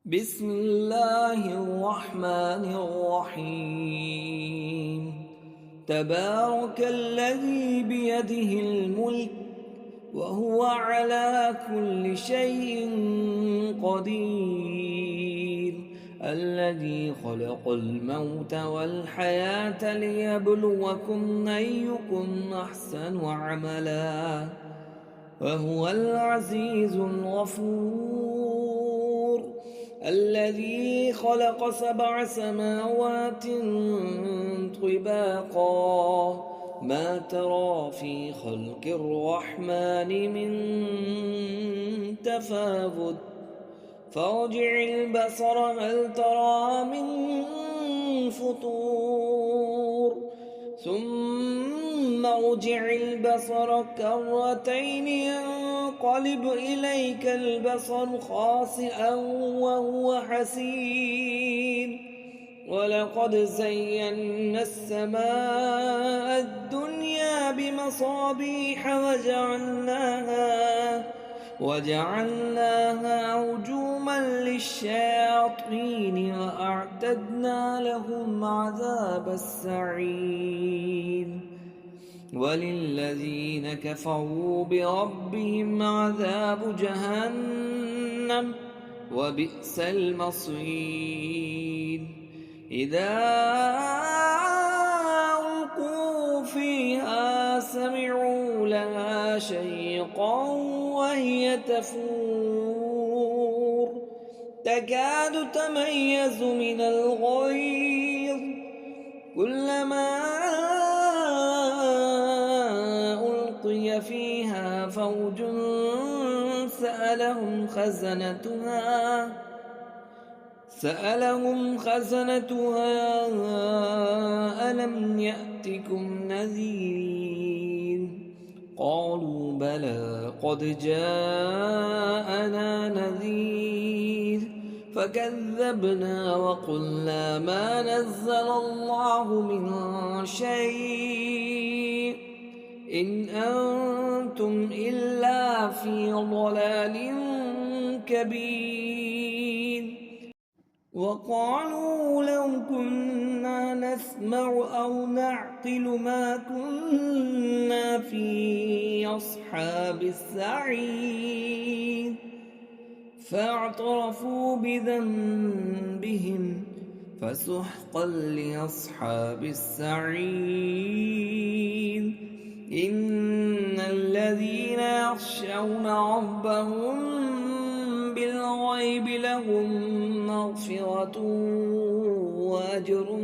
بسم الله الرحمن الرحيم. تبارك الذي بيده الملك وهو على كل شيء قدير، الذي خلق الموت والحياة ليبلوكم أيكم أحسن عملا، وهو العزيز الغفور، الذي خلق 7 سماوات طباقا، ما ترى في خلق الرحمن من تفاوت، فارجع البصر هل ترى من فطور، ثم ارجع البصر كرتين ينقلب إليك البصر خاسئا وهو حسير، ولقد زينا السماء الدنيا بمصابيح وجعلناها رجوما للشياطين وأعتدنا لهم عذاب السعير، وللذين كفروا بربهم عذاب جهنم وبئس المصير. إذا ألقوا فيها سمعوا لها شيقا وهي تفور، تكاد تميز من الغيظ، كلما ألقي فيها فوج سألهم خزنتها ألم يأتكم نذير، قالوا بلى قد جاءنا نذير، فكذبنا وقلنا ما نزل الله من شيء إن أنتم إلا في ضلال كبير. وقالوا لو كنا نسمع أو نعقل ما كنا في أصحاب السعير، فاعترفوا بذنبهم فسحقا لأصحاب السعير. إن الذين يخشون ربهم بالغيب لهم مغفرة وأجر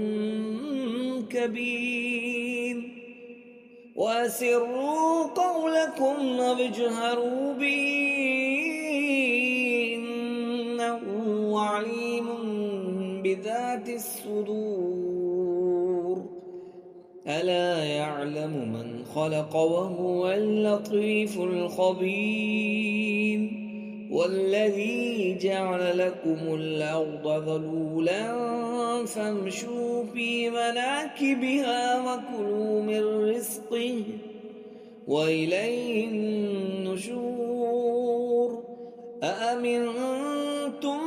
كبير، وأسروا قولكم أو اجهروا به إنه عليم بذات الصدور، ألا يعلم من خلق وهو اللطيف الخبير. والذي جعل لكم الأرض ذلولا فامشوا في مناكبها وكلوا من رزقه وإليه النشور. أأمنتم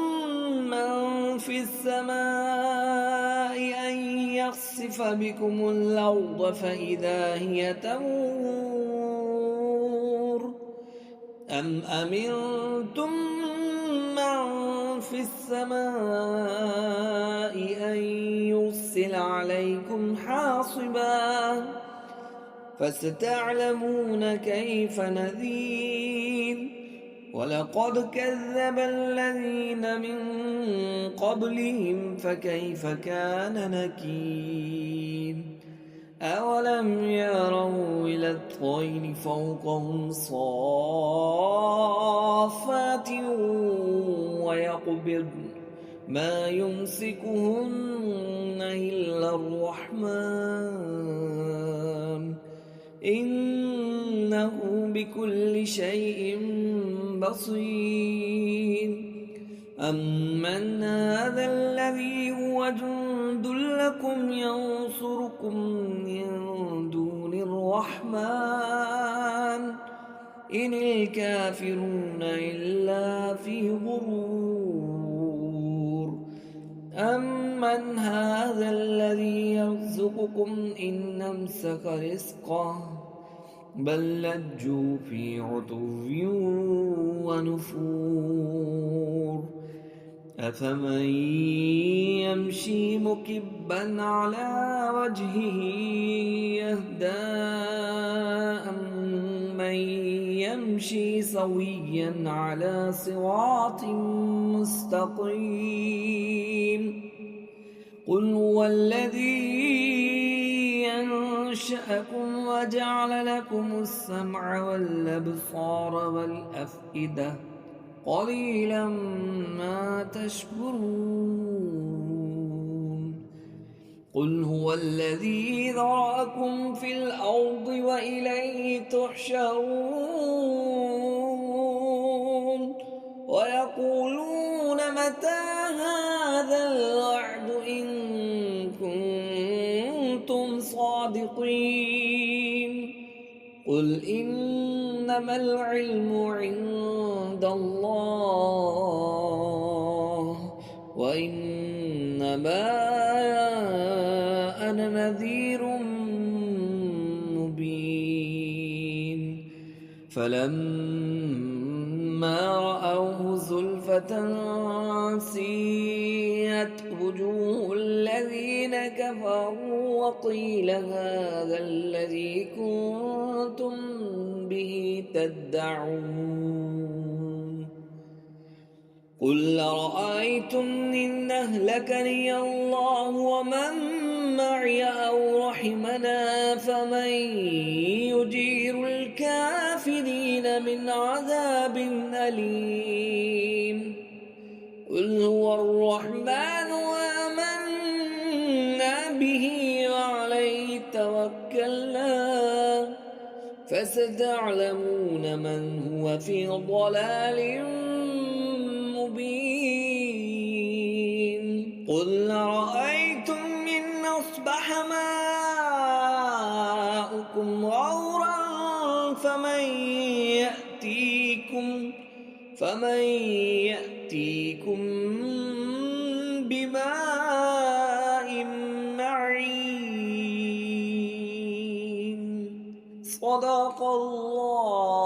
من في السماء أن يخسف بكم الأرض فإذا هي تمور، أم أمنتم من في السماء أن يرسل عليكم حاصبا، فستعلمون كيف نذير. ولقد كذب الذين من قبلهم فكيف كان نكير. أولم يروا إلى الطير فوقهم صافات ويقبضن ما يمسكهن إلا الرحمن إنه بكل شيء بصير. أمن هذا الذي هو جند لكم ينصركم من دون الرحمن إن الكافرون إلا في غرور. أمن هذا الذي يرزقكم إن أمسك رزقه بل لجوا في عتو ونفور أفمن يمشي مكبا على وجهه يهدى أمن يمشي سويا على صراط مستقيم قل هو الذي أنشأكم وجعل لكم السمع والأبصار والأفئدة قليلا ما تشكرون قل هو الذي ذرأكم في الأرض وإليه تحشرون ويقولون متى هذا الوعد إن كنتم صادقين قل إنما العلم عند الله وإنما أنا نذير مبين فلما رأوه زلفة سيئت وجوه الذين كفروا وقيل هذا الذي كنتم به تدعون قل رأيتم إن أهلكني الله ومن معي أو رحمنا فمن يجير الكافرين من عذاب أليم قل هو الرحمن وآمنا به وعليه توكلنا فستعلمون من هو في ضلال مبين قل رأيتم إن أصبح ماؤكم غورا فمن يأتيكم بماء معين صدق الله